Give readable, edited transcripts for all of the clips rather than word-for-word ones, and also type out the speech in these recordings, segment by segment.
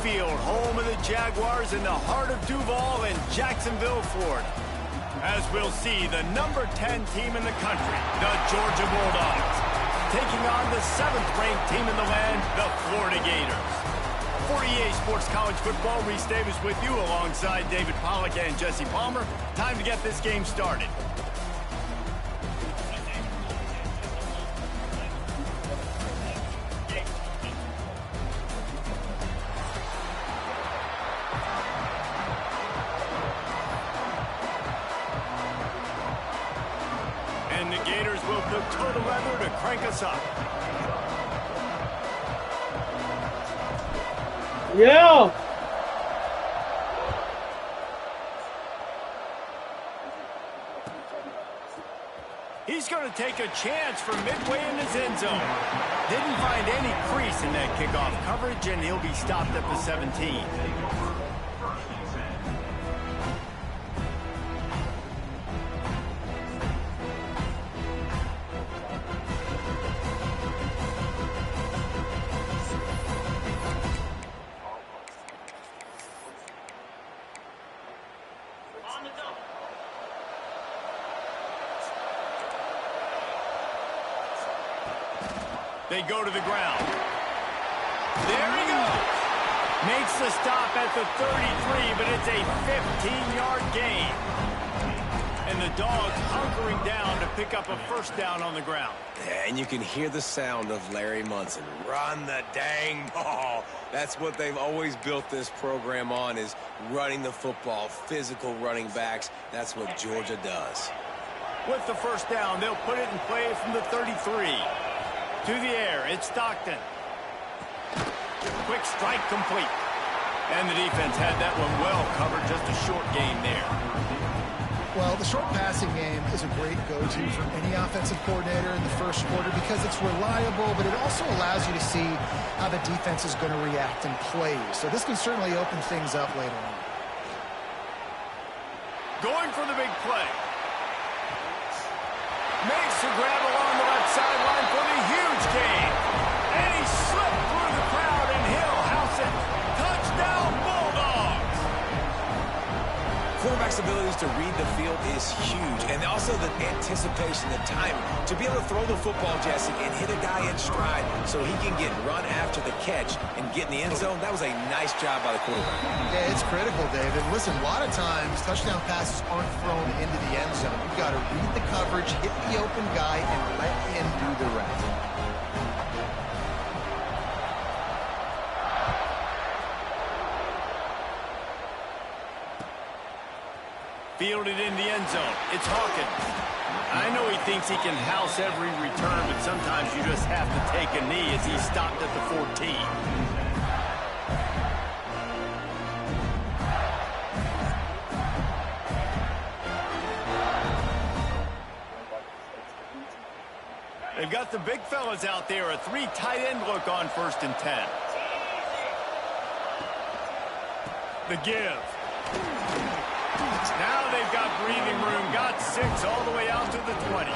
Field, home of the Jaguars in the heart of Duval in Jacksonville, Florida. As we'll see, the number 10 team in the country, the Georgia Bulldogs, taking on the 7th-ranked team in the land, the Florida Gators. For EA Sports College Football, Reese Davis with you alongside David Pollack and Jesse Palmer. Time to get this game started. And the Gators will put total leather to crank us up. Yeah. He's going to take a chance from midway in his end zone. Didn't find any crease in that kickoff coverage, and he'll be stopped at the 17. They go to the ground. There he goes. Makes the stop at the 33, but it's a 15-yard gain. And the Dogs hunkering down to pick up a first down on the ground. Yeah, and you can hear the sound of Larry Munson. Run the dang ball. That's what they've always built this program on, is running the football, physical running backs. That's what Georgia does. With the first down, they'll put it in play from the 33. To the air, it's Stockton. Quick strike complete. And the defense had that one well covered, just a short gain there. Well, the short passing game is a great go-to for any offensive coordinator in the first quarter because it's reliable, but it also allows you to see how the defense is going to react and play. So this can certainly open things up later on. Going for the big play. Makes the grab along the left sideline for the huge gain. And he slipped through the crowd, and he'll house it. Touchdown, Bulldogs! Quarterback's abilities to read the field is huge, and also the anticipation, the timing. To be able to throw the football, Jesse, and hit a guy in stride so he can get run after the catch and get in the end zone, that was a nice job by the quarterback. Yeah, it's critical, David. Listen, a lot of times, touchdown passes aren't thrown into the end zone. You've got to read the coverage, hit the open guy, and let him do the rest. Fielded in the end zone. It's Hawkins. I know he thinks he can house every return, but sometimes you just have to take a knee as he's stopped at the 14. They've got the big fellas out there. A 3 tight end look on 1st and 10. The give. Now they've got breathing room. Got 6 all the way out to the 20.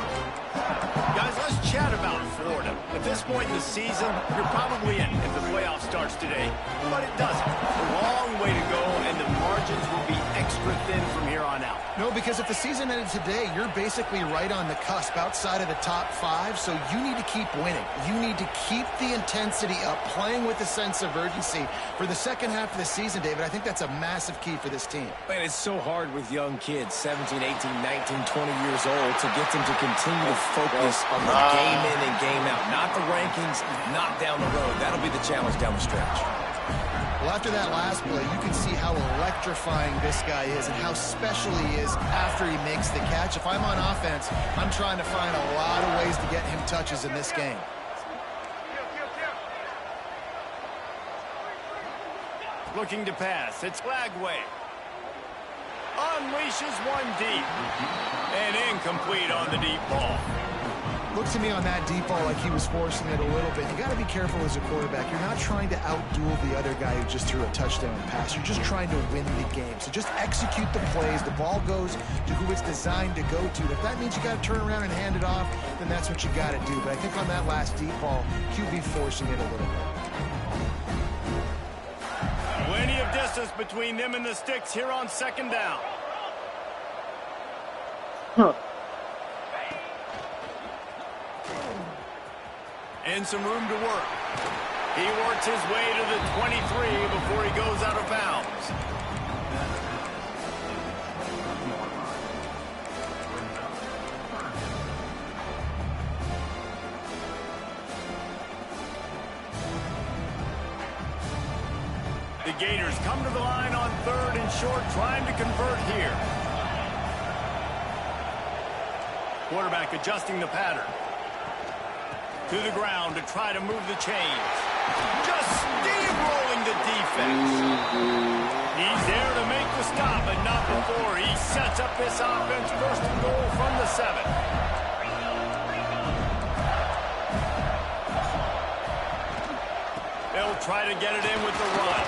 Guys, let's chat about Florida. At this point in the season, you're probably in if the playoff starts today. But it doesn't. A long way to go, and the margins will be extra thin from here on out. No, because if the season ended today, you're basically right on the cusp outside of the top 5, so you need to keep winning. You need to keep the intensity up, playing with a sense of urgency for the second half of the season, David. I think that's a massive key for this team. Man, it's so hard with young kids, 17, 18, 19, 20 years old, to get them to continue to focus on the game in and game out. Not the rankings, not down the road. That'll be the challenge down the stretch. Well, after that last play, you can see how electrifying this guy is and how special he is after he makes the catch. If I'm on offense, I'm trying to find a lot of ways to get him touches in this game. Looking to pass. It's Lagway. Unleashes one deep. And incomplete on the deep ball. Looked to me on that deep ball like he was forcing it a little bit. You got to be careful as a quarterback. You're not trying to outduel the other guy who just threw a touchdown pass. You're just trying to win the game. So just execute the plays. The ball goes to who it's designed to go to. If that means you got to turn around and hand it off, then that's what you got to do. But I think on that last deep ball, QB forcing it a little bit. closest between them and the sticks here on second down. And some room to work. He works his way to the 23 before he goes out of bounds. The Gators come to the line on 3rd and short, trying to convert here. Quarterback adjusting the pattern. To the ground to try to move the chains. Just steamrolling the defense. He's there to make the stop, but not before he sets up this offense. 1st and goal from the 7. They'll try to get it in with the run.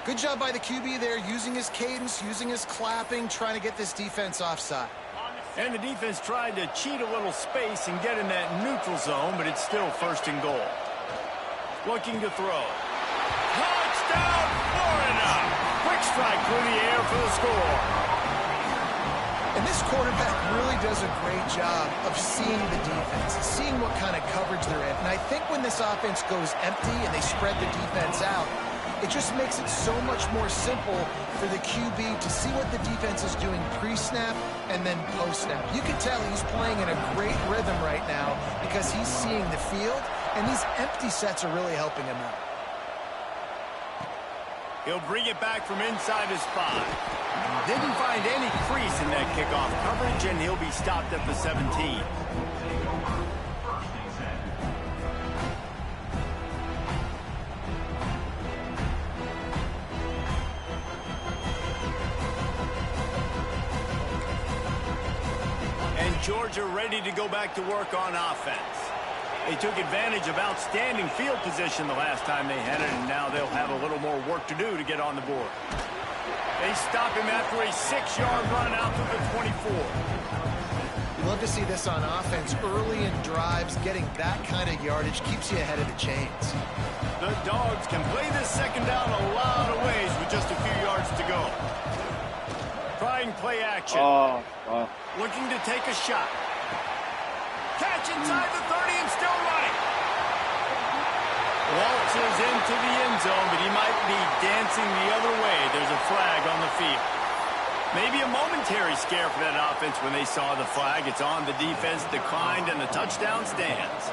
Good job by the QB there, using his cadence, using his clapping, trying to get this defense offside. And the defense tried to cheat a little space and get in that neutral zone, but it's still 1st and goal. Looking to throw. Touchdown, Florida! Quick strike through the air for the score. And this quarterback really does a great job of seeing the defense, seeing what kind of coverage they're in. And I think when this offense goes empty and they spread the defense out, it just makes it so much more simple for the QB to see what the defense is doing pre-snap and then post-snap. You can tell he's playing in a great rhythm right now because he's seeing the field, and these empty sets are really helping him out. He'll bring it back from inside his 5. Didn't find any crease in that kickoff coverage, and he'll be stopped at the 17. Georgia ready to go back to work on offense. They took advantage of outstanding field position the last time they had it, and now they'll have a little more work to do to get on the board. They stop him after a 6-yard run out to the 24. You love to see this on offense. Early in drives, getting that kind of yardage keeps you ahead of the chains. The Dogs can play this second down a lot of ways with just a few yards to go. Trying play action. Looking to take a shot. Catch inside the 30 and still running. Waltzes into the end zone, but he might be dancing the other way. There's a flag on the field. Maybe a momentary scare for that offense when they saw the flag. It's on, the defense declined, and the touchdown stands.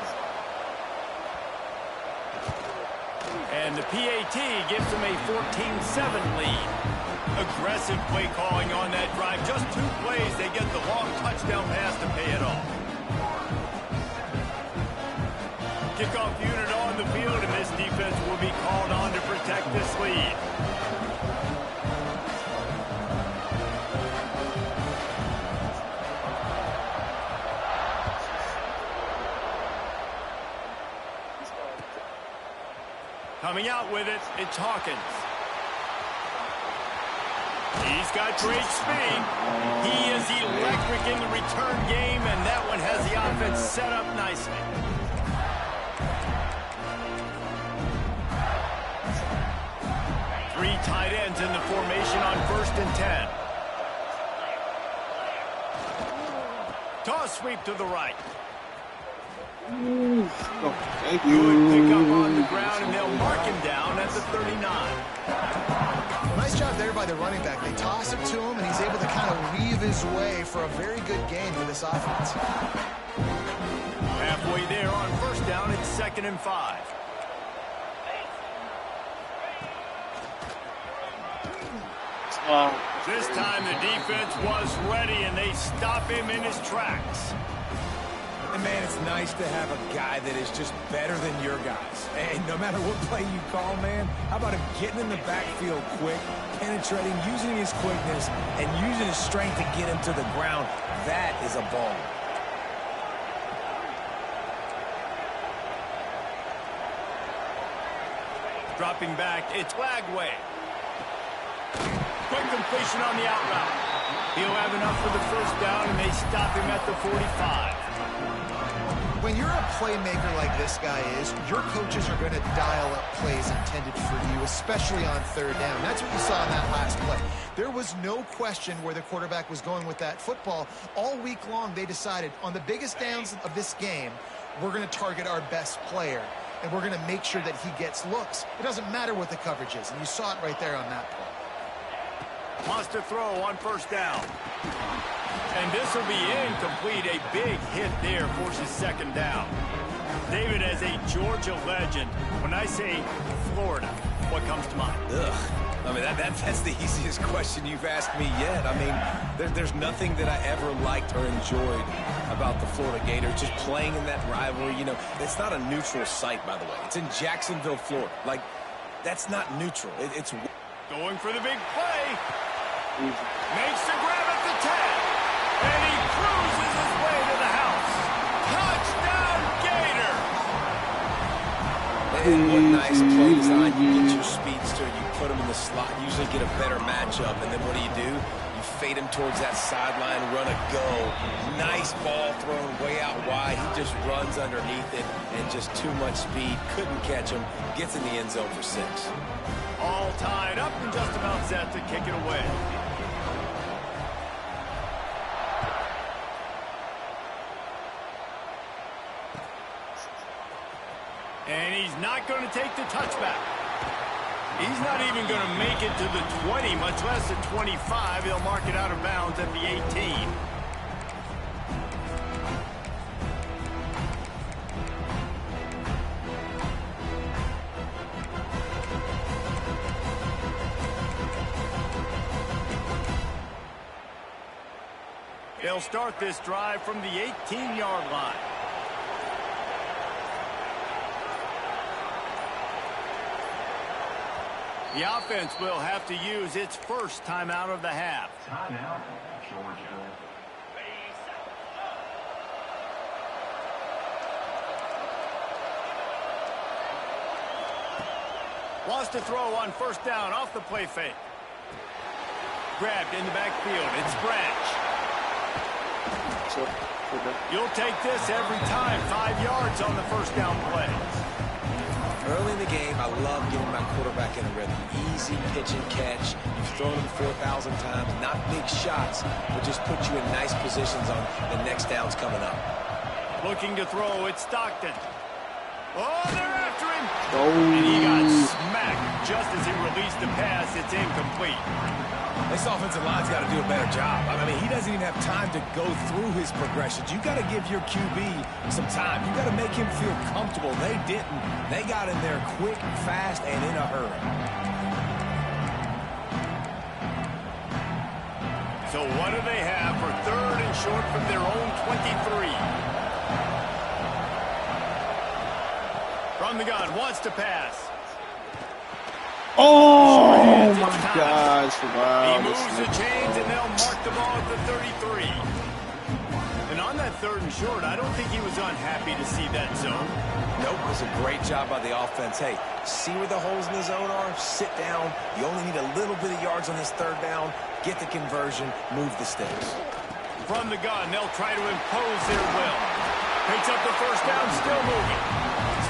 And the PAT gives them a 14-7 lead. Aggressive play calling on that drive. Just 2 plays, they get the long touchdown pass to pay it off. Kickoff unit on the field, and this defense will be called on to protect this lead. Coming out with it, it's Hawkins. He's got great speed. He is electric in the return game, and that one has the offense set up nicely. Three tight ends in the formation on 1st and 10. Toss sweep to the right. Thank Good you. pick up on the ground, and they'll mark him down at the 39. Nice job there by the running back. They toss it to him, and he's able to kind of weave his way for a very good gain for this offense. Halfway there on 1st down, it's 2nd and 5. This time the defense was ready, and they stop him in his tracks. And man, it's nice to have a guy that is just better than your guys. And no matter what play you call, man, how about him getting in the backfield quick, penetrating, using his quickness, and using his strength to get him to the ground? That is a ball. Dropping back, it's Lagway. Quick completion on the out route. He'll have enough for the 1st down, and they stop him at the 45. When you're a playmaker like this guy is, your coaches are going to dial up plays intended for you, especially on third down. That's what you saw in that last play. There was no question where the quarterback was going with that football. All week long, they decided on the biggest downs of this game, we're going to target our best player, and we're going to make sure that he gets looks. It doesn't matter what the coverage is, and you saw it right there on that play. Wants to throw on first down. And this will be incomplete. A big hit there forces second down. David, as a Georgia legend, when I say Florida, what comes to mind? Ugh. I mean, that's the easiest question you've asked me yet. I mean, there's nothing that I ever liked or enjoyed about the Florida Gators, just playing in that rivalry. You know, it's not a neutral site, by the way. It's in Jacksonville, Florida. Like, that's not neutral. It's going for the big play. Makes the grab at the 10. And he cruises his way to the house. Touchdown, Gators! And what nice play design. You get your speedster, you put him in the slot, usually get a better matchup, and then what do? You fade him towards that sideline, run a go. Nice ball thrown way out wide. He just runs underneath it, and just too much speed. Couldn't catch him. Gets in the end zone for 6. All tied up and just about set to kick it away. And he's not going to take the touchback. He's not even going to make it to the 20, much less the 25. He'll mark it out of bounds at the 18. They'll start this drive from the 18-yard line. The offense will have to use its first timeout of the half. Timeout, Georgia. Wants to throw on first down off the play fake. Grabbed in the backfield. It's Branch. You'll take this every time. 5 yards on the first down play. Early in the game, I love getting my quarterback in a rhythm. Easy pitch and catch. You've thrown him 4,000 times. Not big shots, but just put you in nice positions on the next downs coming up. Looking to throw. It's Stockton. Oh, they're after him. And he got smacked just as he released the pass. It's incomplete. This offensive line's got to do a better job. I mean, he doesn't even have time to go through his progressions. You got to give your QB some time. You got to make him feel comfortable. They didn't. They got in there quick, fast, and in a hurry. So what do they have for third and short from their own 23? From the gun, wants to pass. Oh, my gosh. Wow. He moves the chains, and they'll mark the ball at the 33. And on that third and short, I don't think he was unhappy to see that zone. Nope, it was a great job by the offense. Hey, see where the holes in the zone are? Sit down. You only need a little bit of yards on this third down. Get the conversion. Move the sticks. From the gun, they'll try to impose their will. Picks up the first down, still moving.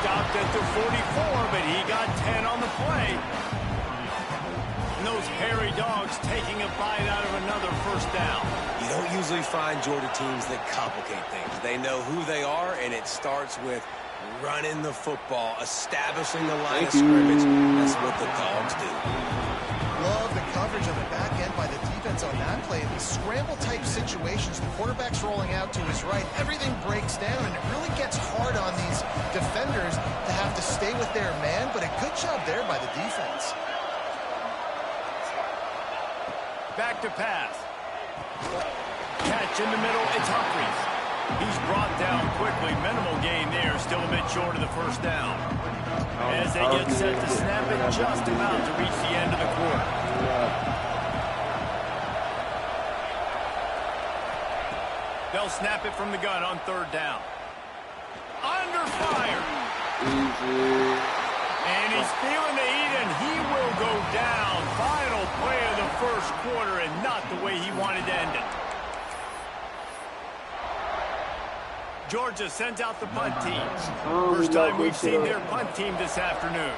Stopped at the 44, but he got 10 on the play. And those hairy dogs taking a bite out of another first down. You don't usually find Georgia teams that complicate things. They know who they are, and it starts with running the football, establishing the line of scrimmage. That's what the dogs do. Love the coverage on the back end by the defense on that play. In the scramble-type situations, the quarterback's rolling out to his right. Everything breaks down, and it really gets hard on these defenders to have to stay with their man, but a good job there by the defense. Back to pass. Catch in the middle, it's Humphries. He's brought down quickly. Minimal gain there, still a bit short of the first down. As they get set to snap it, just about to reach the end of the quarter. They'll snap it from the gun on third down. Under fire. And he's feeling the heat, and he will go down. Final play of the first quarter, and not the way he wanted to end it. Georgia sends out the punt team. Oh, First time we've this seen up. their punt team this afternoon.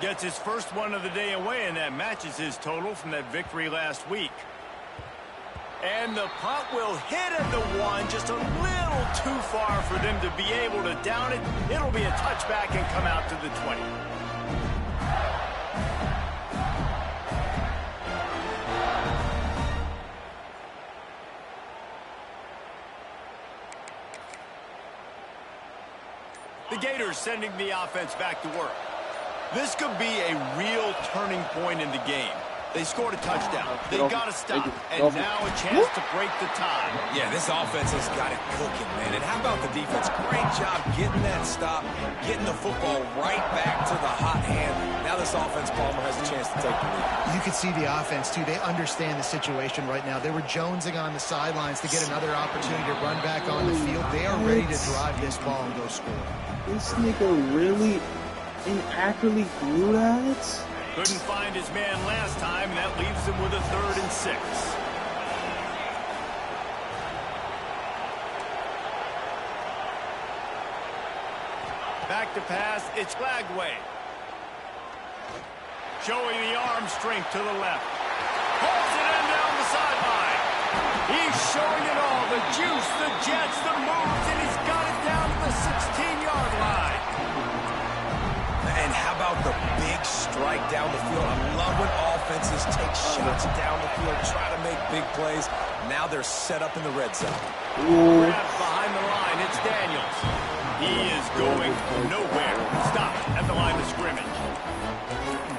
Gets his first one of the day away, and that matches his total from that victory last week. And the punt will hit at the 1, just a little too far for them to be able to down it. It'll be a touchback and come out to the 20. The Gators sending the offense back to work. This could be a real turning point in the game. They scored a touchdown. They got to stop. And now a chance to break the tie. Yeah, this offense has got it cooking, man. And how about the defense? Great job getting that stop, getting the football right back to the hot hand. Now this offense, Palmer, has a chance to take the lead. You can see the offense, too. They understand the situation right now. They were jonesing on the sidelines to get another opportunity to run back on the field. They are ready to drive this ball and go score. This nigga really inaccurately threw that? Couldn't find his man last time, and that leaves him with a 3rd and 6. Back to pass, it's Flagway. Showing the arm strength to the left. Pulls it in down the sideline. He's showing it all, the juice, the jets, the moves, and he's got it down to the 16-yard line. And how about the big strike down the field? I love when offenses take shots down the field, try to make big plays. Now they're set up in the red zone. Grab behind the line, it's Daniels. He is going nowhere. Stopped at the line of scrimmage.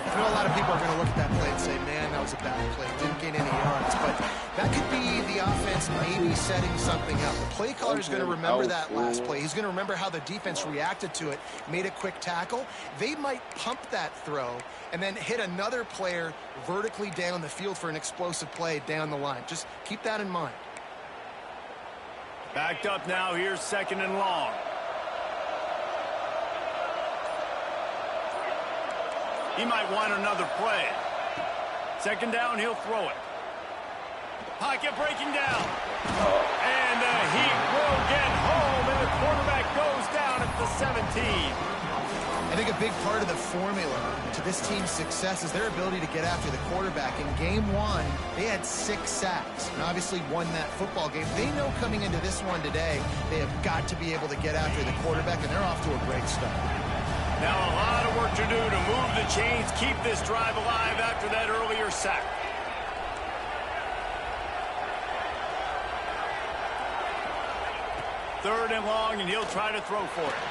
I know a lot of people are going to look at that play and say, man, that was a bad play. Didn't gain any yards. But that could be the offense maybe setting something up. The play caller is going to remember that last play. He's going to remember how the defense reacted to it, made a quick tackle. They might pump that throw and then hit another player vertically down the field for an explosive play down the line. Just keep that in mind. Backed up now, here's 2nd and long. He might want another play. 2nd down, he'll throw it. Pocket breaking down. And the Heat will get home, and the quarterback goes down at the 17. I think a big part of the formula to this team's success is their ability to get after the quarterback. In game 1, they had 6 sacks and obviously won that football game. They know coming into this one today, they have got to be able to get after the quarterback, and they're off to a great start. Now a lot of work to do to move the chains, keep this drive alive after that earlier sack. Third and long, and he'll try to throw for it.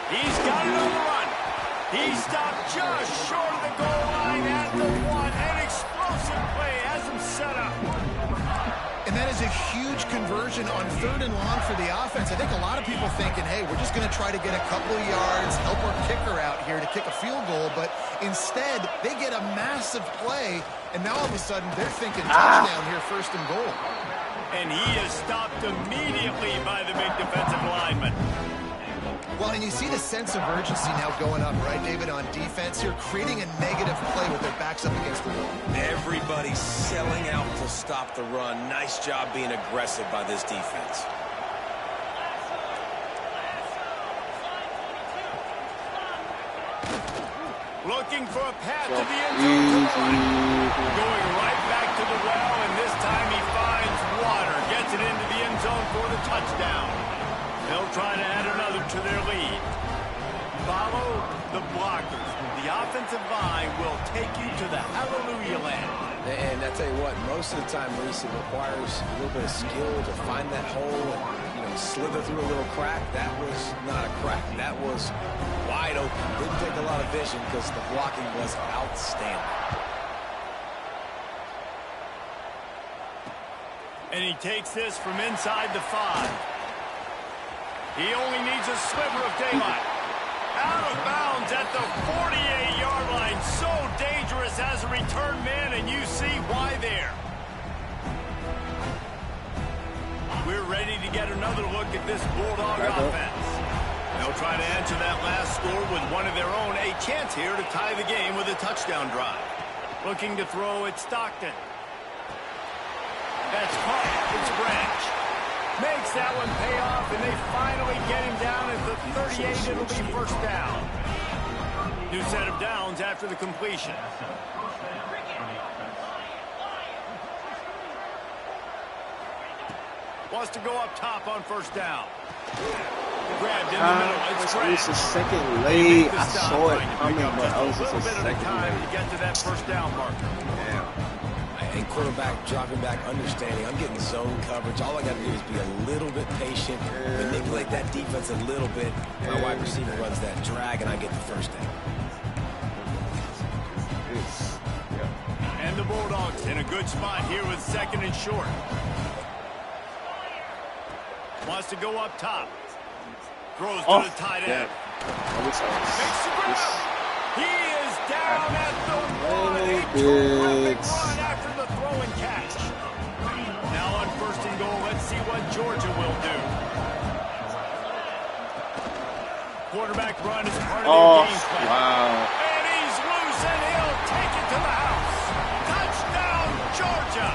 He's got it on the run. He stopped just short of the goal line at the 1. An explosive play has him set up. And that is a huge conversion on 3rd and long for the offense. I think a lot of people thinking, hey, we're just going to try to get a couple of yards, help our kicker out here to kick a field goal. But instead, they get a massive play, and now all of a sudden they're thinking touchdown here, 1st and goal. And he is stopped immediately by the big defensive lineman. Well, and you see the sense of urgency now going up, right, David, on defense here, creating a negative play with their backs up against the wall. Everybody's selling out to stop the run. Nice job being aggressive by this defense. Looking for a path to the end zone. Going right back to the well, and this time he finds water. Gets it into the end zone for the touchdown. They'll try to add another to their lead. Follow the blockers. The offensive line will take you to the hallelujah land. And I tell you what, most of the time, Reese, it requires a little bit of skill to find that hole and, slither through a little crack. That was not a crack. That was wide open. Didn't take a lot of vision because the blocking was outstanding. And he takes this from inside the 5. He only needs a sliver of daylight. Out of bounds at the 48-yard line. So dangerous as a return man, and you see why there. We're ready to get another look at this Bulldog offense. They'll try to answer that last score with one of their own. A chance here to tie the game with a touchdown drive. Looking to throw at Stockton. That's caught. It's Branch. Makes that one pay off, and they finally get him down at the 38. It'll be first down. New set of downs after the completion. Wants to go up top on first down. Grabbed in the middle. It's a second late. I saw it coming, but I was just a second time late. to get to that first down marker. Damn. And quarterback dropping back, understanding I'm getting zone coverage. All I got to do is be a little bit patient, manipulate that defense a little bit. My wide receiver runs that drag, and I get the first down. And the Bulldogs in a good spot here with second and short. Wants to go up top. Throws to the tight end. Makes the grab. He is down at the 1. A terrific run after the throw and catch. Now on first and goal, let's see what Georgia will do. Quarterback run is part of their game plan. Wow. And he's loose, and he'll take it to the house. Touchdown, Georgia.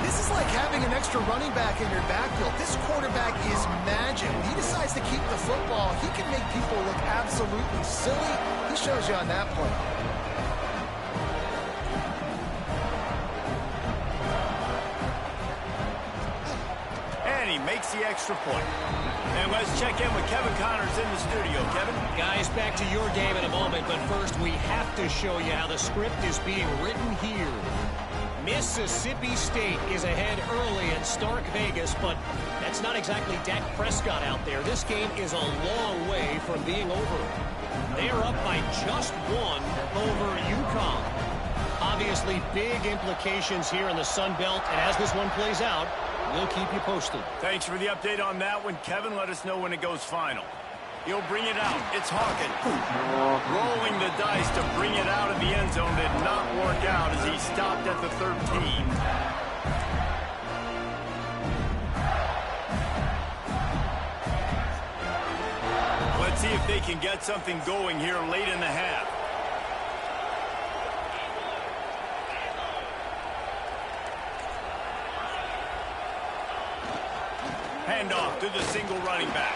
This is like having an extra running back in your backfield. This quarterback is magic. When he decides to keep the football, he can make people look absolutely silly. He shows you on that play. And he makes the extra point. And let's check in with Kevin Connors in the studio. Kevin? Guys, back to your game in a moment, but first we have to show you how the script is being written here. Mississippi State is ahead early in Stark Vegas, but that's not exactly Dak Prescott out there. This game is a long way from being over. They are up by just 1 over UConn. Obviously, big implications here in the Sun Belt, and as this one plays out, we'll keep you posted. Thanks for the update on that one, Kevin. Let us know when it goes final. He'll bring it out. It's Hawkins. Rolling the dice to bring it out of the end zone did not work out as he stopped at the 13. Let's see if they can get something going here late in the half. Handoff to the single running back.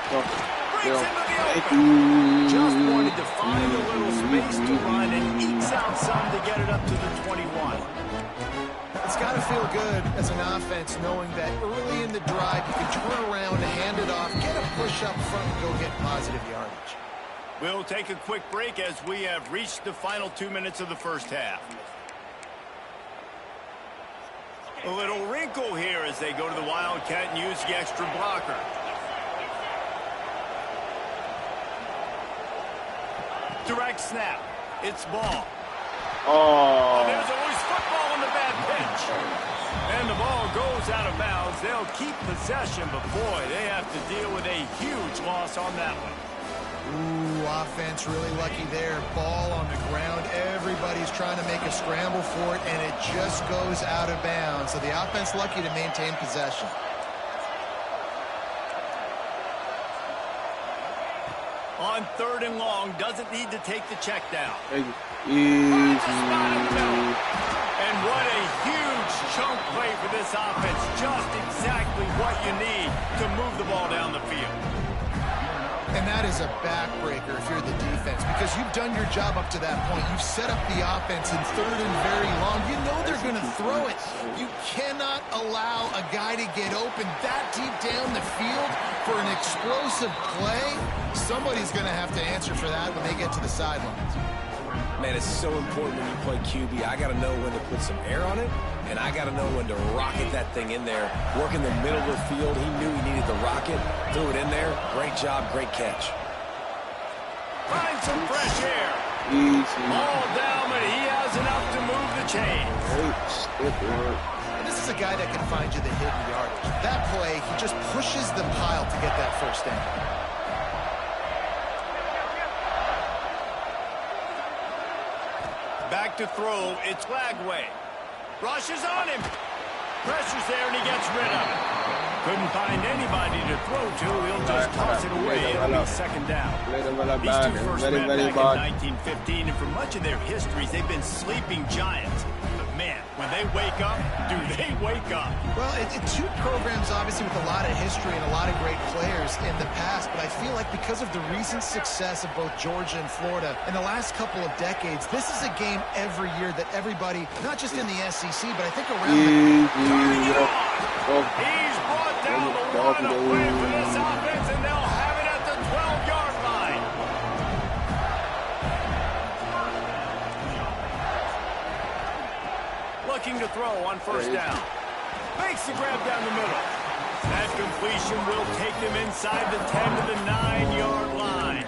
Brings into the open. Just wanted to find a little space to run and ekes out some to get it up to the 21. It's got to feel good as an offense knowing that early in the drive you can turn around, hand it off, get a push up front, and go get positive yardage. We'll take a quick break as we have reached the final 2 minutes of the first half. A little wrinkle here as they go to the Wildcat and use the extra blocker. Direct snap. It's ball. Oh, there's a loose football on the bad pitch. And the ball goes out of bounds. They'll keep possession, but boy, they have to deal with a huge loss on that one. Ooh, offense really lucky there. Ball on the ground. Everybody's trying to make a scramble for it, and it just goes out of bounds. So the offense lucky to maintain possession. On third and long, doesn't need to take the check down. Easy. And what a huge chunk play for this offense. Just exactly what you need to move the ball down the field. And that is a backbreaker if you're the defense, because you've done your job up to that point. You've set up the offense in third and very long. You know they're going to throw it. You cannot allow a guy to get open that deep down the field for an explosive play. Somebody's going to have to answer for that when they get to the sidelines. Man, it's so important when you play QB. I got to know when to put some air on it, and I got to know when to rocket that thing in there. Work in the middle of the field. He knew he needed the rocket. Threw it in there. Great job. Great catch. Find some fresh air. Easy. Ball down, but he has enough to move the chains. Good work. And this is a guy that can find you the hidden yardage. That play, he just pushes the pile to get that first down. Back to throw. It's Lagway. Rushes on him. Pressure's there, and he gets rid of it. Couldn't find anybody to throw to. He'll just toss it away. It'll be second down. These two first met back in 1915, and for much of their histories, they've been sleeping giants. But man, when they wake up, do they wake up? Well, two programs, obviously, with a lot of history and a lot of great players in the past, but I feel like because of the recent success of both Georgia and Florida in the last couple of decades, this is a game every year that everybody, not just in the SEC, but I think around He's brought down the line of play for this offense, and they'll have it at the 12-yard line. Looking to throw on first down. Makes the grab down the middle. That completion will take them inside the 10 to the 9-yard line.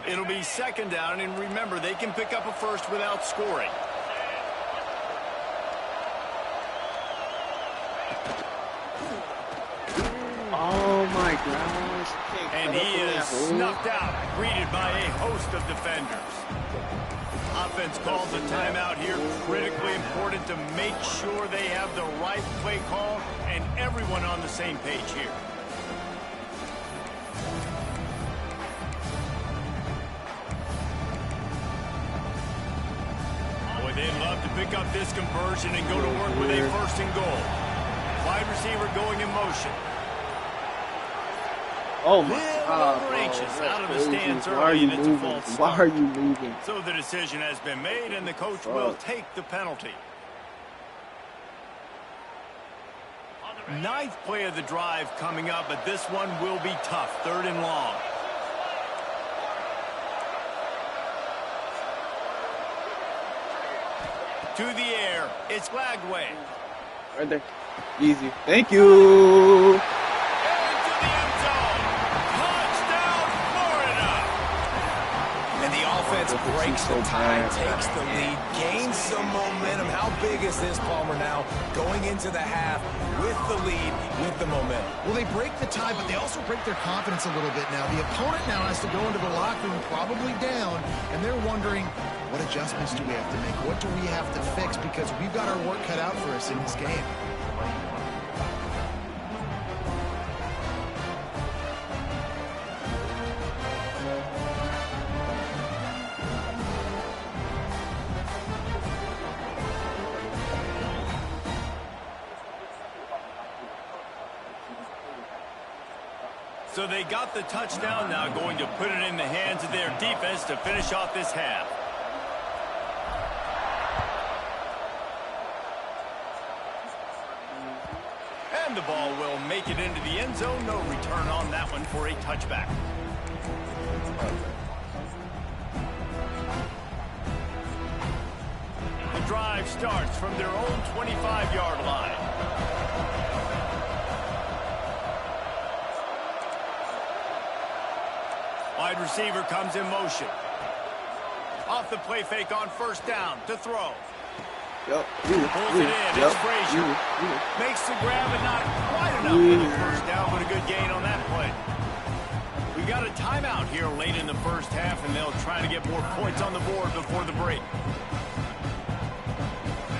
It'll be second down, and remember, they can pick up a first without scoring. Oh my gosh. And he is snuffed out, greeted by a host of defenders. Offense calls a timeout here. Critically important to make sure they have the right play call and everyone on the same page here. Boy, they'd love to pick up this conversion and go to work with a first and goal. Wide receiver going in motion. Oh my God, anxious out of the stands Why are early, you and it's a moving? false Why start. are you moving? So the decision has been made, and the coach will take the penalty. Ninth play of the drive coming up, but this one will be tough. Third and long. To the air. It's flagged away. Right there. Easy. Thank you. Into the end zone. Touchdown, Florida. And the offense breaks the tie, takes the lead, gains some momentum. How big is this, Palmer, now going into the half with the lead, with the momentum? Well, they break the tie, but they also break their confidence a little bit now. The opponent now has to go into the locker room probably down, and they're wondering, what adjustments do we have to make? What do we have to fix? Because we've got our work cut out for us in this game. So they got the touchdown, now going to put it in the hands of their defense to finish off this half. And the ball will make it into the end zone. No return on that one for a touchback. The drive starts from their own 25-yard line. Wide receiver comes in motion. Off the play fake on first down to throw. Yep. Pulls it in. It's Frazier. Makes the grab and not quite enough for the first down, but a good gain on that play. We got a timeout here late in the first half, and they'll try to get more points on the board before the break.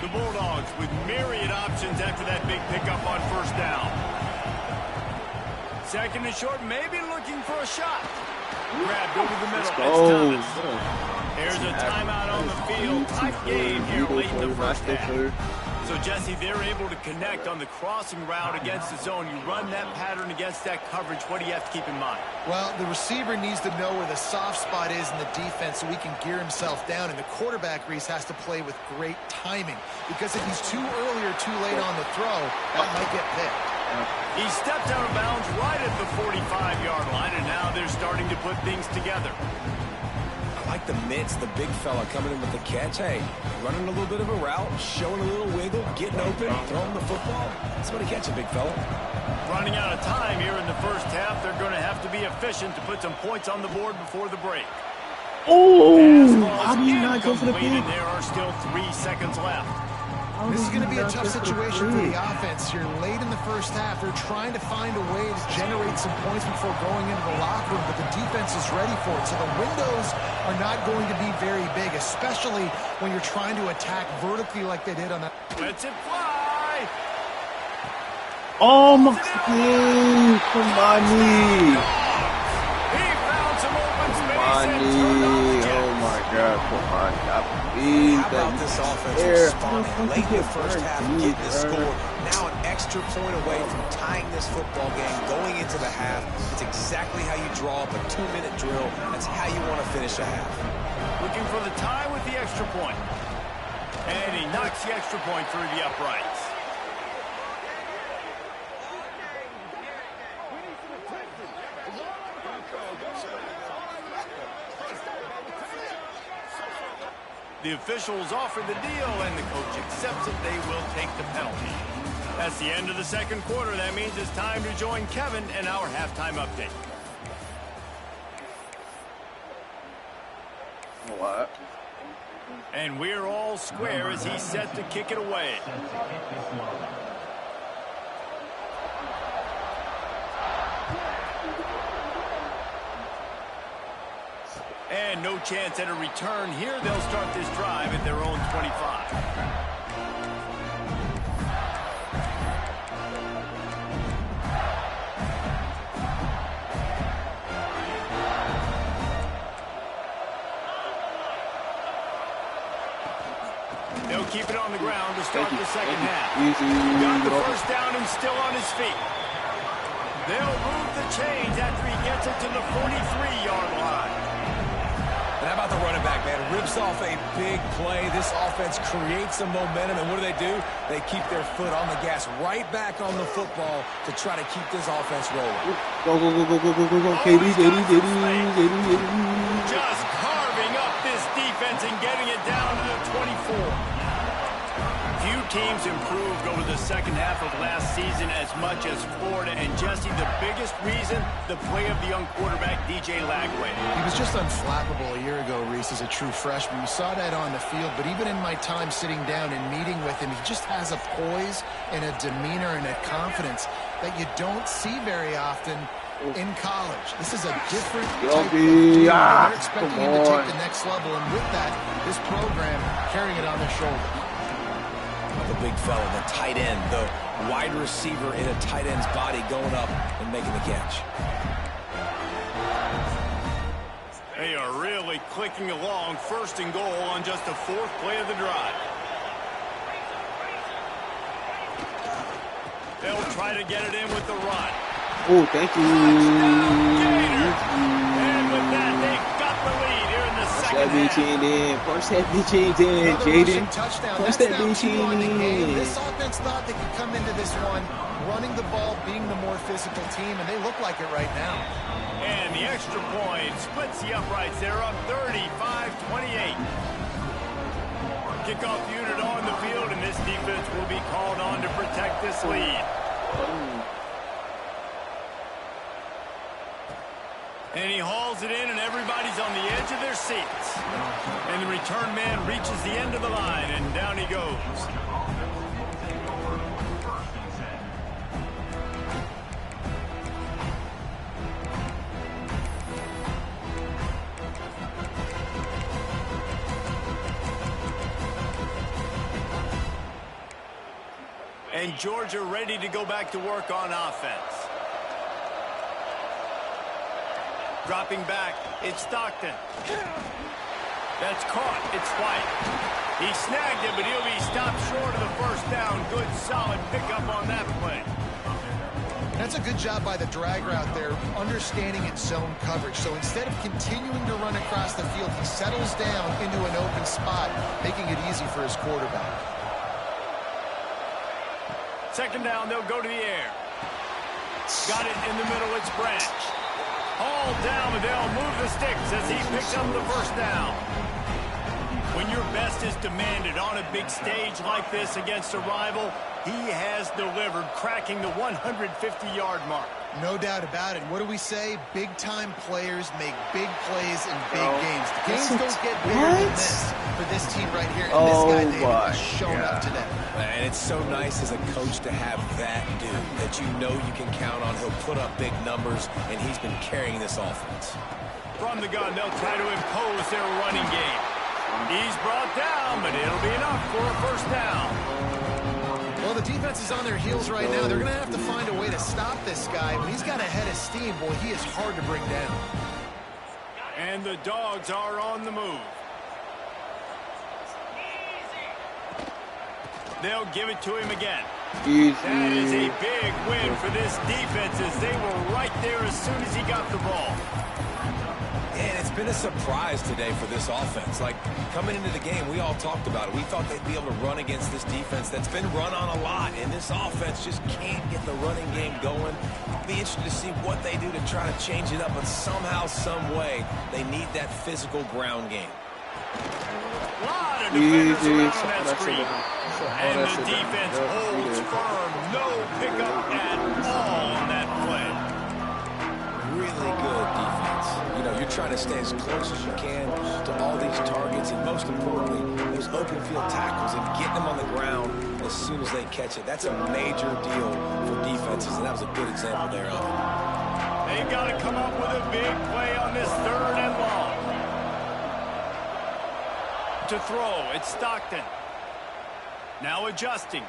The Bulldogs with myriad options after that big pickup on first down. Second and short, maybe looking for a shot. Grabbed over the middle. It's Thomas. There's a timeout on the field. Tight game here late in the first half. So, Jesse, they're able to connect on the crossing route against the zone. You run that pattern against that coverage. What do you have to keep in mind? Well, the receiver needs to know where the soft spot is in the defense so he can gear himself down. And the quarterback, Reese, has to play with great timing. Because if he's too early or too late on the throw, that might get picked. He stepped out of bounds right at the 45-yard line, and now they're starting to put things together. I like the mitts, the big fella coming in with the catch. Hey, running a little bit of a route, showing a little wiggle, getting open, throwing the football. Somebody catch a big fella. Running out of time here in the first half. They're going to have to be efficient to put some points on the board before the break. Oh, how do you not go for the play? There are still 3 seconds left. This is going to be a tough situation for the offense here. Late in the first half, they're trying to find a way to generate some points before going into the locker room, but the defense is ready for it. So the windows are not going to be very big, especially when you're trying to attack vertically like they did on that. Let's it fly! Oh my God, come on me. Komani. Oh my God, Komani. I believe How about this offense responding late in the first half, getting the score. Now an extra point away from tying this football game, going into the half. It's exactly how you draw up a 2-minute drill. That's how you want to finish a half. Looking for the tie with the extra point. And he knocks the extra point through the uprights. The officials offer the deal, and the coach accepts it. They will take the penalty. That's the end of the second quarter. That means it's time to join Kevin in our halftime update. What? And we're all square as he's set to kick it away. And no chance at a return here. They'll start this drive at their own 25. They'll keep it on the ground to start the second half. Got the first down and still on his feet. They'll move the chains after he gets it to the 43-yard line. And how about the running back, man? Rips off a big play. This offense creates some momentum, and what do? They keep their foot on the gas right back on the football to try to keep this offense rolling. Go, go, go, go, go, go, go, go. KD. Just carving up this defense and getting it down to the 24. Few teams improved over the second half of last season as much as Florida. And Jesse, the biggest reason, the play of the young quarterback, DJ Lagway. He was just unflappable a year ago, Reese, as a true freshman. You saw that on the field, but even in my time sitting down and meeting with him, he just has a poise and a demeanor and a confidence that you don't see very often in college. This is a different type of team. They're expecting him to take the next level, and with that, this program carrying it on their shoulders. The big fella, the tight end, the wide receiver in a tight end's body going up and making the catch. They are really clicking along, first and goal on just the fourth play of the drive. They'll try to get it in with the run. Oh, thank you. And with that, they got the lead here in the second half. Punch that bitch in, Jaden. Punch that bitch in. This offense thought they could come into this one running the ball, being the more physical team, and they look like it right now. And the extra point splits the uprights. They're up 35-28. Kickoff unit on the field, and this defense will be called on to protect this lead. And he hauls it in, and everybody's on the edge of their seats. And the return man reaches the end of the line, and down he goes. And Georgia ready to go back to work on offense. Dropping back, it's Stockton. That's caught, it's White. He snagged it, but he'll be stopped short of the first down. Good, solid pickup on that play. That's a good job by the drag route there, understanding its zone coverage. So instead of continuing to run across the field, he settles down into an open spot, making it easy for his quarterback. Second down, they'll go to the air. Got it in the middle, it's Branch. All down, but they'll move the sticks as he picks up the first down. When your best is demanded on a big stage like this against a rival, he has delivered, cracking the 150-yard mark. No doubt about it. What do we say? Big-time players make big plays in big games. The games don't get bigger than this for this team right here. And this guy, David, has shown up today. And it's so nice as a coach to have that dude that you know you can count on. He'll put up big numbers, and he's been carrying this offense. From the gun, they'll try to impose their running game. He's brought down, but it'll be enough for a first down. Well, the defense is on their heels right now. They're going to have to find a way to stop this guy. When he's got a head of steam, boy, he is hard to bring down. And the Dogs are on the move. They'll give it to him again. Easy. That is a big win for this defense as they were right there as soon as he got the ball. And it's been a surprise today for this offense. Like, coming into the game, we all talked about it. We thought they'd be able to run against this defense that's been run on a lot, and this offense just can't get the running game going. It'll be interesting to see what they do to try to change it up, but somehow, some way, they need that physical ground game. A lot of defenders around on that screen. And the defense holds firm. No pickup at all on that play. Really good defense. You know, you're trying to stay as close as you can to all these targets, and most importantly, those open field tackles and getting them on the ground as soon as they catch it. That's a major deal for defenses, and that was a good example there of it. They've got to come up with a big play on this 3rd and long. To throw, it's Stockton. Now adjusting.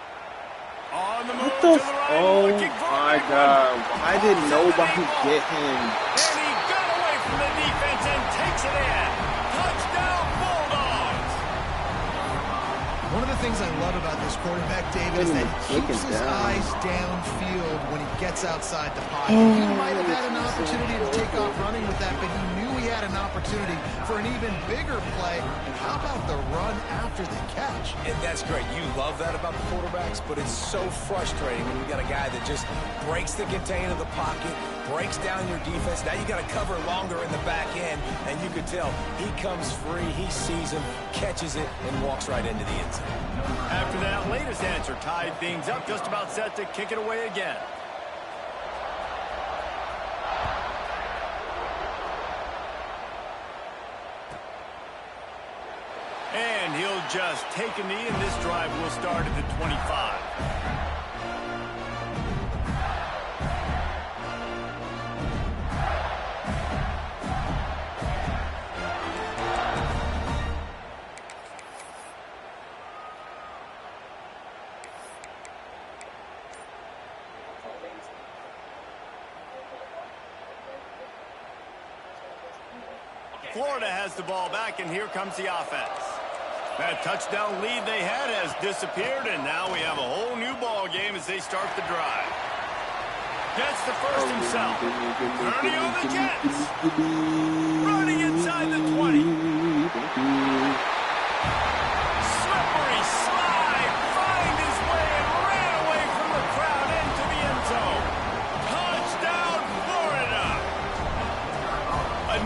On the move What to the? the right. Oh Looking for a my big God! one. Why did nobody get him? And he got away from the defense and takes it in. Touchdown, Bulldogs. One of the things I love about this quarterback, David, is that he keeps his eyes downfield when he gets outside the pocket. He might have had an opportunity to take off running with that, but he knew he had an opportunity for an even bigger play. How about the run after the catch? And that's great. You love that about the quarterbacks, but it's so frustrating when you got a guy that just breaks the contain of the pocket, breaks down your defense. Now you got to cover longer in the back end, and you could tell he comes free, he sees him, catches it, and walks right into the end zone. After that latest answer tied things up, just about set to kick it away again. And he'll just take a knee, and this drive will start at the 25. Florida has the ball back, and here comes the offense. That touchdown lead they had has disappeared, and now we have a whole new ball game as they start the drive. Gets the first himself. Ernie on the Jets. Running inside the 20. Slippery slide. Find his way and ran away from the crowd into the end zone. Touchdown, Florida.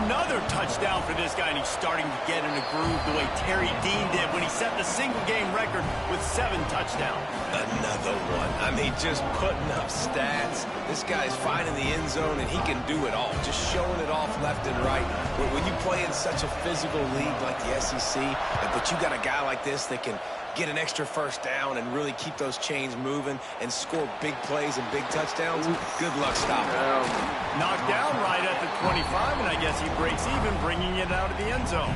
Another touchdown for this guy, and he's starting to get in a groove the way Terry Dean did when he set the single-game record with 7 touchdowns. Another one. I mean, just putting up stats. This guy's finding the end zone, and he can do it all. Just showing it off left and right. When you play in such a physical league like the SEC, but you got a guy like this that can get an extra first down and really keep those chains moving and score big plays and big touchdowns, good luck stopping him. Knocked down right at the 25, and I guess he breaks even, bringing it out of the end zone.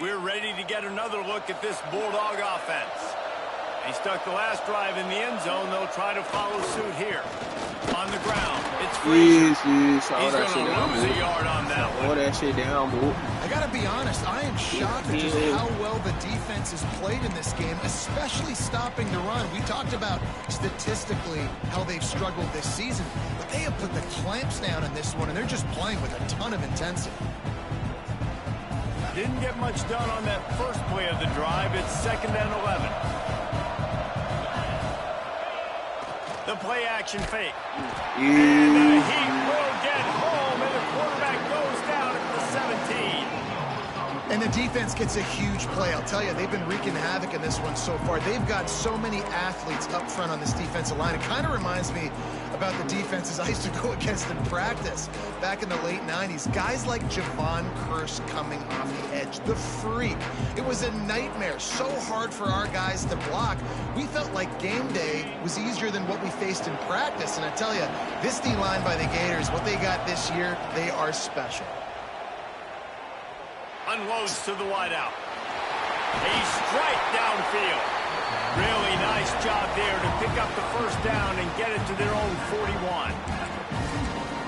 We're ready to get another look at this Bulldog offense. They stuck the last drive in the end zone. They'll try to follow suit here. On the ground, it's Frazier. He's going to lose a yard on that one. Hold that shit down, boy. I got to be honest, I am shocked at just how well the defense has played in this game, especially stopping the run. We talked about statistically how they've struggled this season, but they have put the clamps down in this one, and they're just playing with a ton of intensity. Didn't get much done on that first play of the drive. It's 2nd and 11. The play action fake. And the Heat will get home, and the quarterback goes down at the 17. And the defense gets a huge play. I'll tell you, they've been wreaking havoc in this one so far. They've got so many athletes up front on this defensive line. It kind of reminds me about the defenses I used to go against in practice back in the late 90s. Guys like Javon Curse coming off the edge, the freak. It was a nightmare. So hard for our guys to block. We felt like game day was easier than what we faced in practice. And I tell you, this D-line by the Gators, what they got this year, they are special. Unloads to the wideout. A strike downfield. Really nice job there to pick up the first down and get it to their own 41.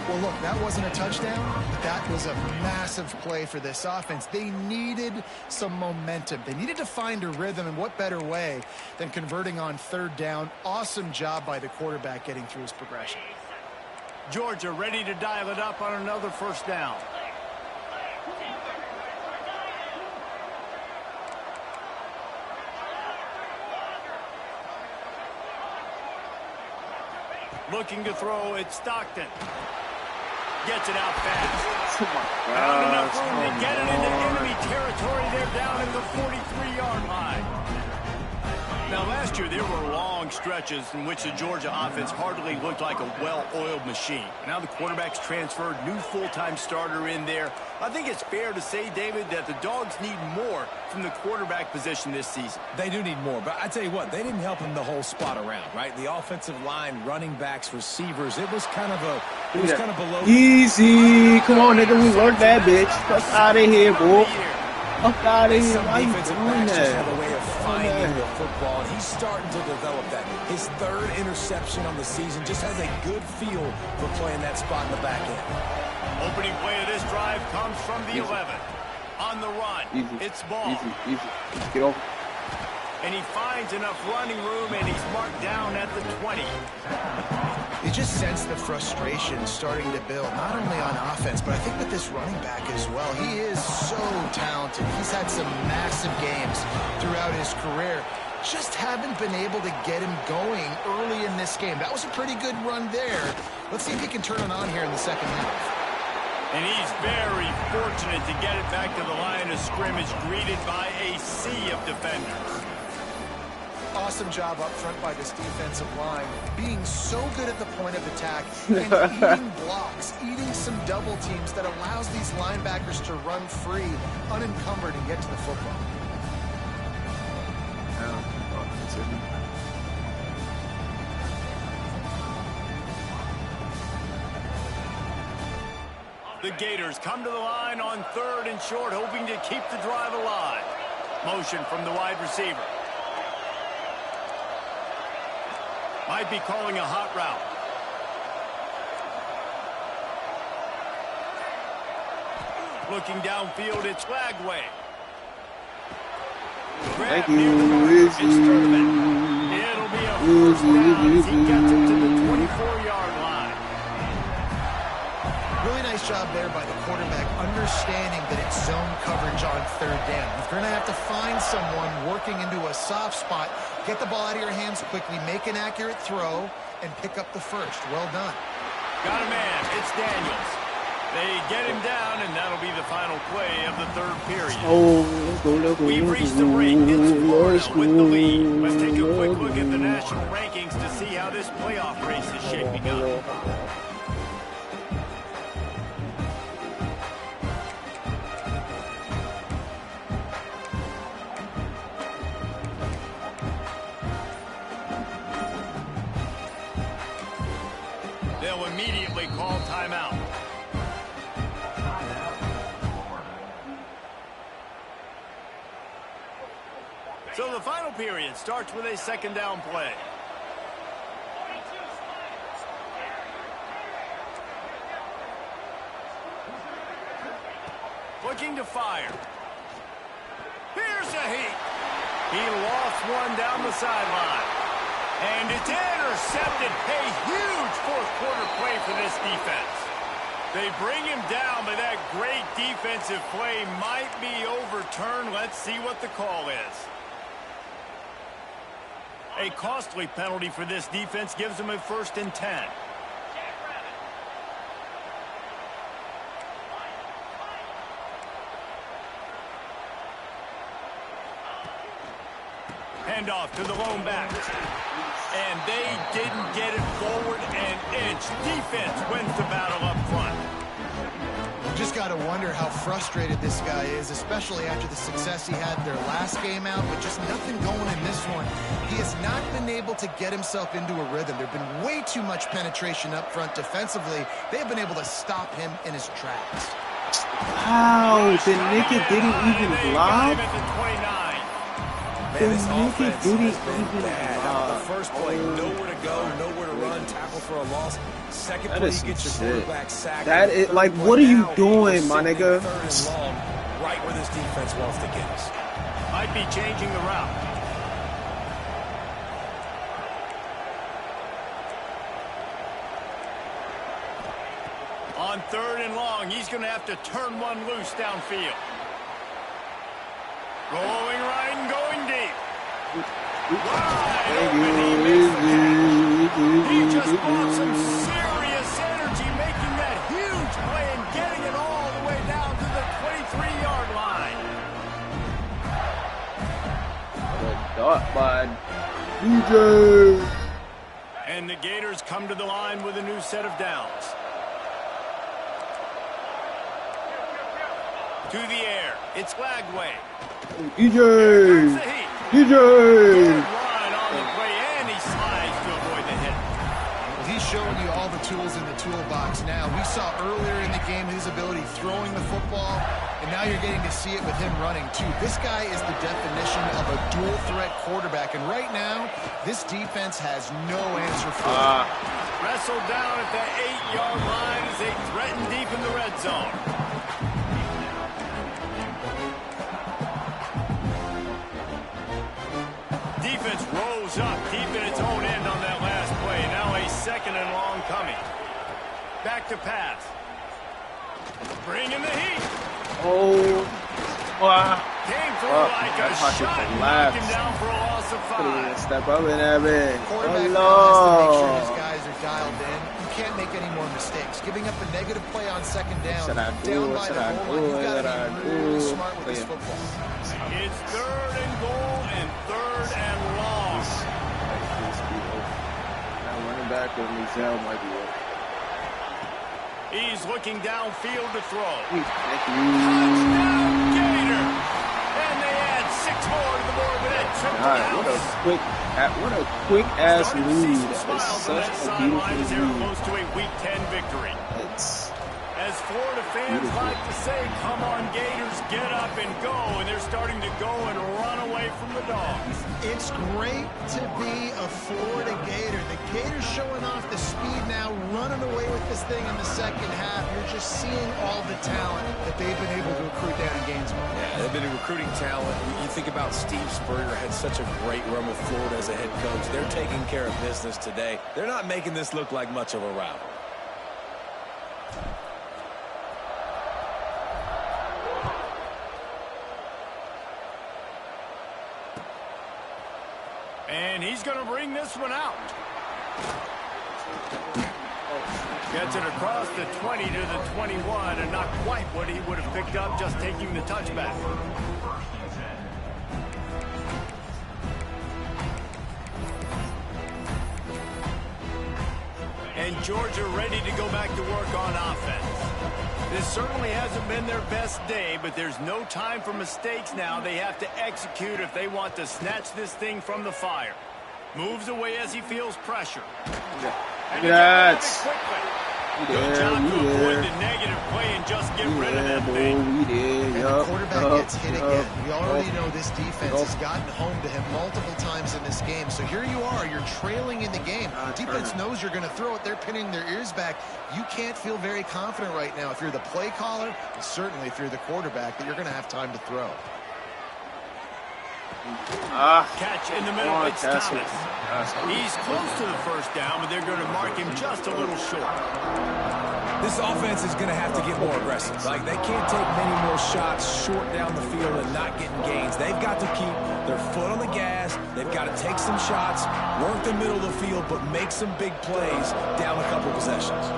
Well, look, that wasn't a touchdown, but that was a massive play for this offense. They needed some momentum. They needed to find a rhythm, and what better way than converting on third down. Awesome job by the quarterback getting through his progression. Georgia ready to dial it up on another first down. Looking to throw, it's Stockton. Gets it out fast. Found enough room to get it into enemy territory. They're down at the 43-yard line. Now, last year, there were long stretches in which the Georgia offense hardly looked like a well-oiled machine. Now the quarterback's transferred, new full-time starter in there. I think it's fair to say, David, that the Dogs need more from the quarterback position this season. They do need more, but I tell you what, they didn't help him the whole spot around, right? The offensive line, running backs, receivers, it was kind of below. Easy. Come on, nigga. We worked that bitch. Fuck out of here, boy. Fuck out of here. Why you doing Just have a way that? of finding the football, and he's starting to develop that. His third interception on the season, just has a good feel for playing that spot in the back end. Opening play of this drive comes from the 11. On the run, Easy. it's ball. Easy. Get over. And he finds enough running room, and he's marked down at the 20. You just sense the frustration starting to build, not only on offense, but I think with this running back as well. He is so talented. He's had some massive games throughout his career. Just haven't been able to get him going early in this game. That was a pretty good run there. Let's see if he can turn it on here in the second half. And he's very fortunate to get it back to the line of scrimmage, greeted by a sea of defenders. Awesome job up front by this defensive line, being so good at the point of attack and eating blocks, eating some double teams that allows these linebackers to run free, unencumbered, and get to the football. The Gators come to the line on third and short, hoping to keep the drive alive. Motion from the wide receiver. Might be calling a hot route. Looking downfield, it's Flagway. Thank you. It's Sturman. It'll be a first down as he gets it to the 24-yard line. Really nice job there by the quarterback, understanding that it's zone coverage on third down. If you're going to have to find someone working into a soft spot, get the ball out of your hands quickly, make an accurate throw, and pick up the first. Well done. Got a man. It's Daniels. They get him down, and that'll be the final play of the third period. Oh, We've reached the break. It's Florida with the lead. Let's take a quick look at the national rankings to see how this playoff race is shaping up. They'll immediately call timeout. So the final period starts with a second down play. Looking to fire. Here's a heat. He lost one down the sideline. And it's intercepted. A huge fourth quarter play for this defense. They bring him down, but that great defensive play might be overturned. Let's see what the call is. A costly penalty for this defense gives them a 1st and 10. Handoff to the lone back. And they didn't get it forward an inch. Defense wins the battle up front. You just got to wonder how frustrated this guy is, especially after the success he had their last game out, but just nothing going in this one. He has not been able to get himself into a rhythm. There's been way too much penetration up front defensively. They've been able to stop him in his tracks. Wow, the nigga didn't even block. Man, this offense has been bad. The first play, nowhere to go, nowhere to run, tackle for a loss. Second play, you get your quarterback sacked. That is, like, what are you doing, my nigga? Third and long, right where this defense wants to get us. Might be changing the route. On 3rd and long, he's going to have to turn one loose downfield. Going right and going deep. Wide open, he just brought some serious energy, making that huge play and getting it all the way down to the 23-yard line. Good dot by DJ. And the Gators come to the line with a new set of downs. To the air, it's Lagway. DJ! DJ! Good run on the play, and he slides to avoid the hit. Well, he's showing you all the tools in the toolbox now. We saw earlier in the game his ability throwing the football, and now you're getting to see it with him running, too. This guy is the definition of a dual-threat quarterback, and right now, this defense has no answer for it. Wrestled down at the 8-yard line as they threaten deep in the red zone. Defense rose up deep in its own end on that last play. Now a 2nd and long coming. Back to pass. Bringing the heat. Oh, wow. Came through like a shot. Knocked him down for a loss of 5. Step up in that bit. Quarterback now has to make sure his guys are dialed in. You can't make any more mistakes. Giving up a negative play on 2nd down, down by the goal line, you got to be really smart with this football. It's 3rd and goal and 3rd and long. Now running back with Mizel might be up. He's looking downfield to throw. Thank you. Touchdown, Gator! And they add 6 more to the board with that triple God, what a quick ass lead. That is such a beautiful lead. Close to a Week 10 victory. It's As Florida fans beautiful. like to say, come on Gators, get up and go, and they're starting to go and run away from the Dogs. It's great to be a Florida Gator. The Gators showing off the speed now, running away with this thing in the second half. You're just seeing all the talent that they've been able to recruit down in Gainesville. Yeah, they've been recruiting talent. You think about Steve Spurrier had such a great run with Florida as a head coach. They're taking care of business today. They're not making this look like much of a rival. And he's going to bring this one out. Gets it across the 20 to the 21, and not quite what he would have picked up just taking the touchback. And Georgia ready to go back to work on offense. This certainly hasn't been their best day, but there's no time for mistakes now. They have to execute if they want to snatch this thing from the fire. Moves away as he feels pressure. And Yes. Good job to avoid the negative play and just get rid of that thing. And the quarterback gets hit again. We already know this defense has gotten home to him multiple times in this game. So here you are, you're trailing in the game. Defense knows you're going to throw it. They're pinning their ears back. You can't feel very confident right now if you're the play caller, and certainly if you're the quarterback, that you're going to have time to throw. Catch in the middle, it's Thomas. He's close to the first down, but they're going to mark him just a little short. This offense is going to have to get more aggressive. Like, they can't take many more shots short down the field and not getting gains. They've got to keep their foot on the gas. They've got to take some shots, work the middle of the field, but make some big plays down a couple possessions.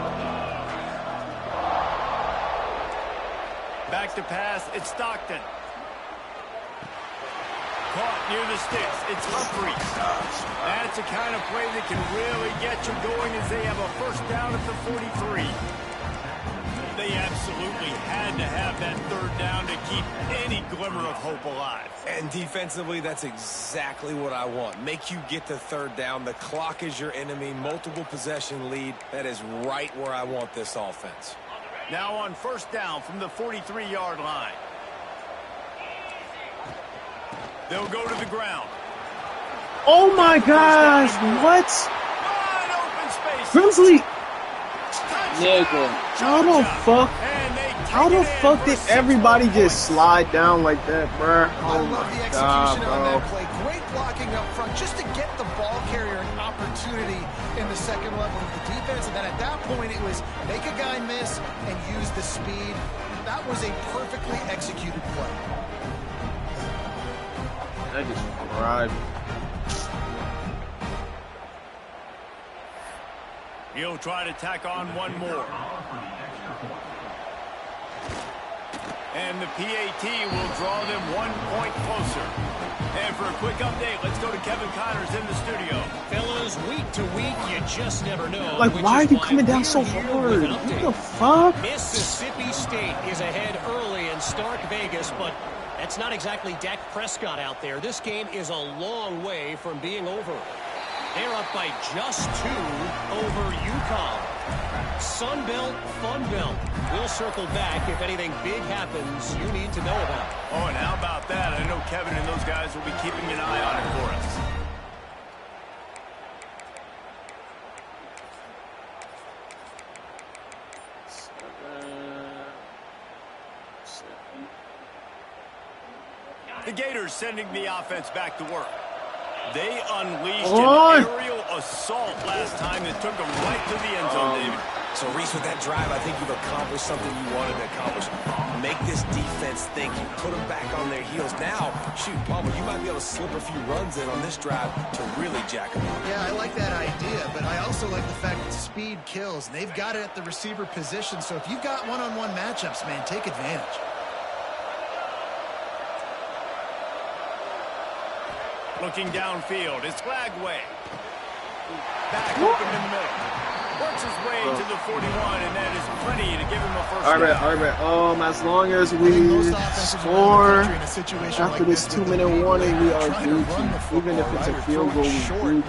Back to pass, it's Stockton. caught near the sticks. It's Humphrey. That's the kind of play that can really get you going as they have a first down at the 43. They absolutely had to have that third down to keep any glimmer of hope alive. And defensively, that's exactly what I want. Make you get the third down. The clock is your enemy. Multiple possession lead. That is right where I want this offense. Now on first down from the 43-yard line. They'll go to the ground. Oh my gosh, what? Wide open space. Grimsley. Touchdown, Nigga, how the Georgia. fuck? And they How take the it in fuck for did 6 everybody more just points. slide down like that, bruh? I Oh love my the god, execution on bro. that play. Great blocking up front just to get the ball carrier an opportunity in the second level of the defense. And then at that point, it was make a guy miss and use the speed. That was a perfectly executed play. I just cried. He'll try to tack on one more. And the PAT will draw them 1 point closer. And for a quick update, let's go to Kevin Connors in the studio. Fellas, week to week, you just never know. Like, which why is are you coming down we're so here hard? with an What the update. fuck? Mississippi State is ahead early in Stark Vegas, but that's not exactly Dak Prescott out there. This game is a long way from being over. They're up by just 2 over UConn. Sun Belt, Fun Belt. We'll circle back if anything big happens you need to know about. Oh, and how about that? I know Kevin and those guys will be keeping an eye on it for us. The Gators sending the offense back to work. They unleashed an aerial assault last time that took them right to the end zone, David. So, Reese, with that drive, I think you've accomplished something you wanted to accomplish. Make this defense think. You put them back on their heels. Now, shoot, Palmer, you might be able to slip a few runs in on this drive to really jack them up. Yeah, I like that idea, but I also like the fact that speed kills. And they've got it at the receiver position, so if you've got one-on-one matchups, man, take advantage. Looking downfield, it's Glagway. Back open in the middle. Works his way to the 41, and that is plenty to give him a first down. All right. As long as we score after this 2-minute warning, we are Gucci. Even if it's a field goal, we Gucci.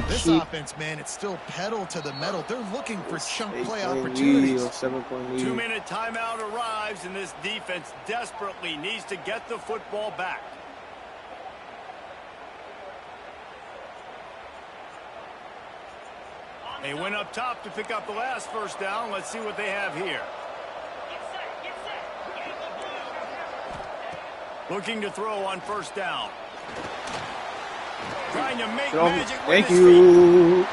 This offense, man, it's still pedal to the metal. They're looking for chunk play opportunities. 7-point lead. 2-minute timeout arrives, and this defense desperately needs to get the football back. They went up top to pick up the last first down. Let's see what they have here. Looking to throw on first down. Trying to make magic with Thank his you. feet.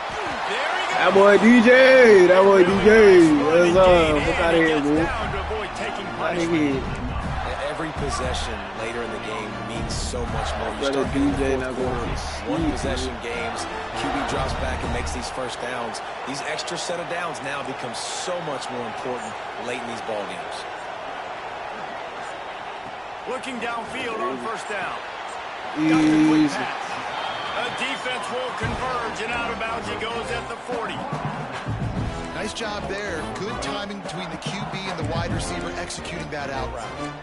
There he goes. That boy DJ. That boy DJ. What's up? Running Fuck game, out of and he here, gets bro. down to avoid taking Out of punishment. here. Every possession later in the game means so much more. You Brother start getting DJ the not fourth going quarter, to sleep, one possession games, QB drops back and makes these first downs. These extra set of downs now become so much more important late in these ball games. Looking downfield on first down. Got the quick Easy. pass. A defense will converge, and out of bounds he goes at the 40. Nice job there. Good timing between the QB and the wide receiver executing that out route.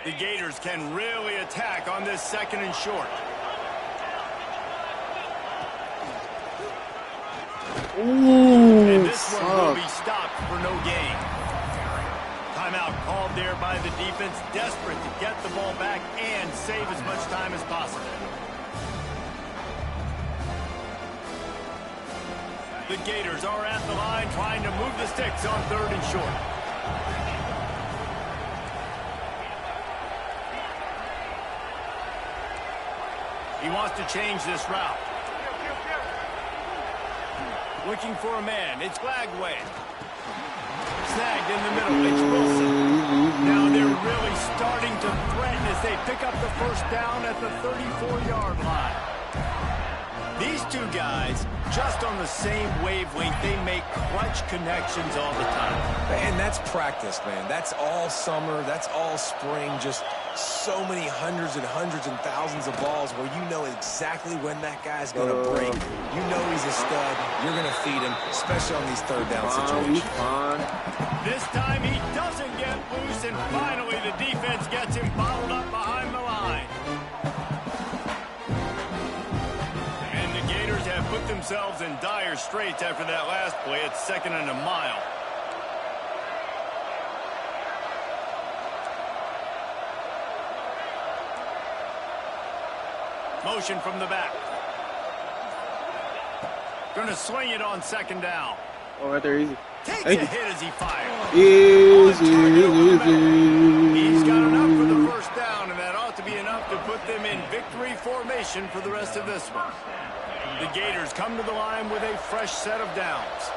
The Gators can really attack on this second and short. Ooh, And this one will fuck. be stopped for no gain. Timeout called there by the defense, desperate to get the ball back and save as much time as possible. The Gators are at the line trying to move the sticks on third and short. He wants to change this route. Looking for a man. It's Glagway. Snagged in the middle. It's Wilson. Now they're really starting to threaten as they pick up the first down at the 34-yard line. These two guys, just on the same wavelength, they make clutch connections all the time. And that's practice, man. That's all summer. That's all spring. Just so many hundreds and thousands of balls where you know exactly when that guy's going to break. You know he's a stud. You're going to feed him, especially on these third down situations. This time he doesn't get loose, and finally the defense gets him bottled up behind the line. And the Gators have put themselves in dire straits after that last play. It's 2nd and a mile. Motion from the back. Gonna swing it on 2nd down. Oh, right there, easy. Takes a hit as he fires. Easy. He's got enough for the first down, and that ought to be enough to put them in victory formation for the rest of this one. The Gators come to the line with a fresh set of downs.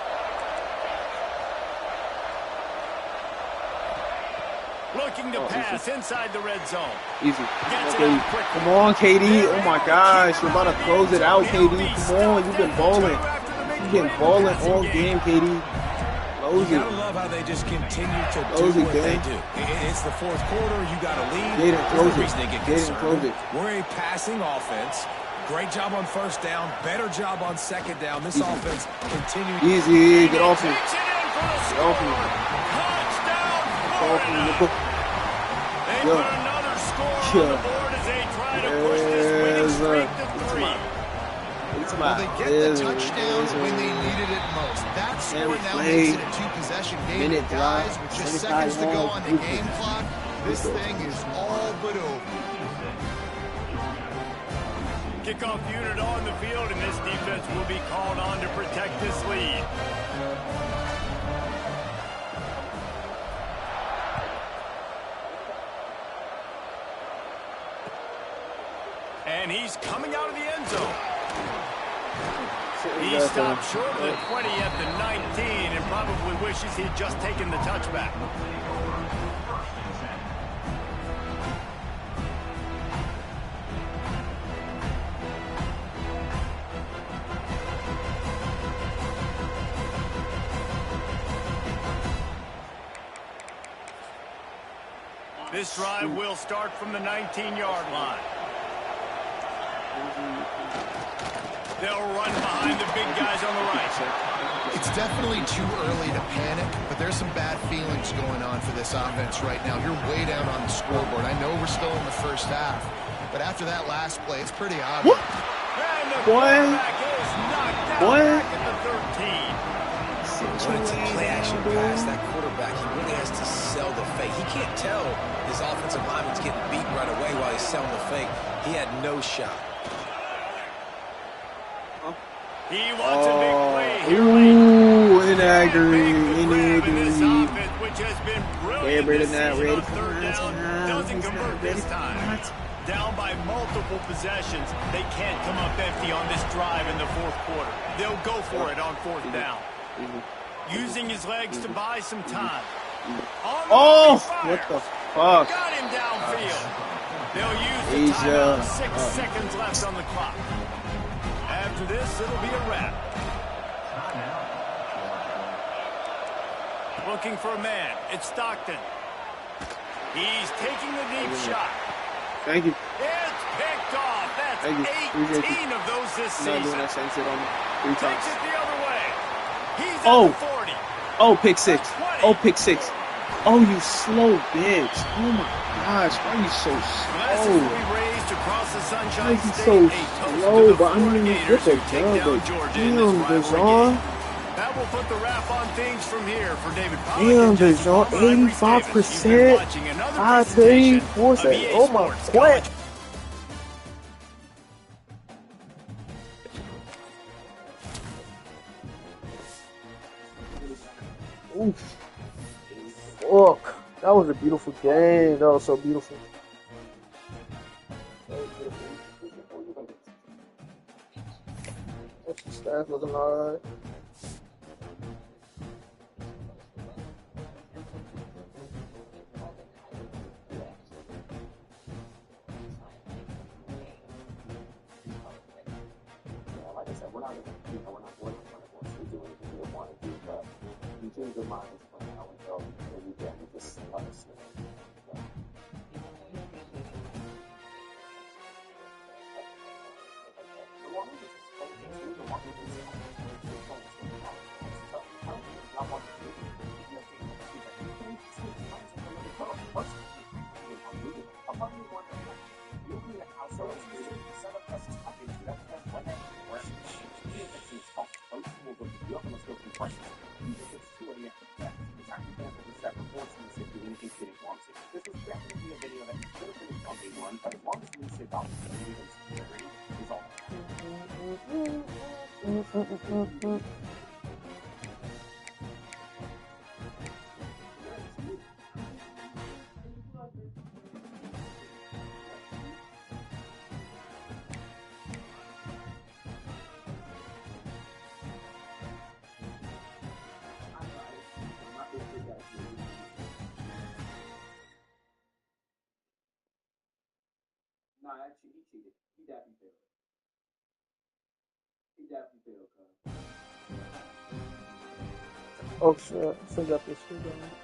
Looking to pass inside the red zone. Easy. Come on, KD. Oh, my gosh. You're about to close it out, KD. Come on. You've been balling. You've been balling all game, KD. Close it. You gotta love how they just continue to do what they do. It's the 4th quarter. You got to lead. Jaden, close it. Jaden, close it. We're a passing offense. Great job on 1st down. Better job on 2nd down. This offense continues. Easy. Get off me. Get off me. Touchdown, They put another score on the board as they try to push this winning streak to 3. Well, they get the touchdown when they needed it most. That score now makes it a 2-possession game. Guys, with just seconds to go on the game clock, this thing is all but over. Kickoff unit on the field, and this defense will be called on to protect this lead. And he's coming out of the end zone. He stopped short of the 20 at the 19 and probably wishes he'd just taken the touchback. This drive will start from the 19-yard line. They'll run behind the big guys on the right. It's definitely too early to panic, but there's some bad feelings going on for this offense right now. You're way down on the scoreboard. I know we're still in the first half, but after that last play, it's pretty obvious. And the quarterback is knocked down back at the 13. When it's a play-action pass, that quarterback, he really has to sell the fake. He can't tell his offensive lineman's getting beaten right away while he's selling the fake. He had no shot. He wants a big play here. Ooh, inaccurate. Which has been brilliant this season on 3rd down. Doesn't convert this time. Down by multiple possessions. They can't come up empty on this drive in the 4th quarter. They'll go for it on 4th down. Using his legs to buy some time. Oh, what the fuck? Got him downfield. They'll use the timeout. 6 seconds left on the clock. After this, it'll be a wrap. Looking for a man. It's Stockton. He's taking the deep shot. Thank you. It's picked off. That's 18 of those this season. Takes it the other way. He's at Oh. the 40. Oh, pick 6. Oh, pick 6. Oh, you slow bitch. Oh my gosh, why are you so Glasses slow? will be raised across the Sunshine Why is he State. so A toast to slow? the But I Florida mean, Gators what the who take hell? down But Georgia in this damn, rivalry Dejan. game. That will put the wrap on things from here for David Pollack. Damn, and Jesse Dejan, Palmer. I'm Reese Davis. You've been 85%. watching another I presentation think, what's of that? EA Oh my Sports god. College. Oof. Look, that was a beautiful game. That was so beautiful. What's the stats looking like? we're not working on it once we do anything we want to do, but we change our minds for now until the weekend. We just let us know. This was definitely a video that could have been on day one, but as long as we sit down and do this, is all. No, actually, he cheated. He definitely failed. He definitely failed, cuz. Oh shit, I forgot this shit.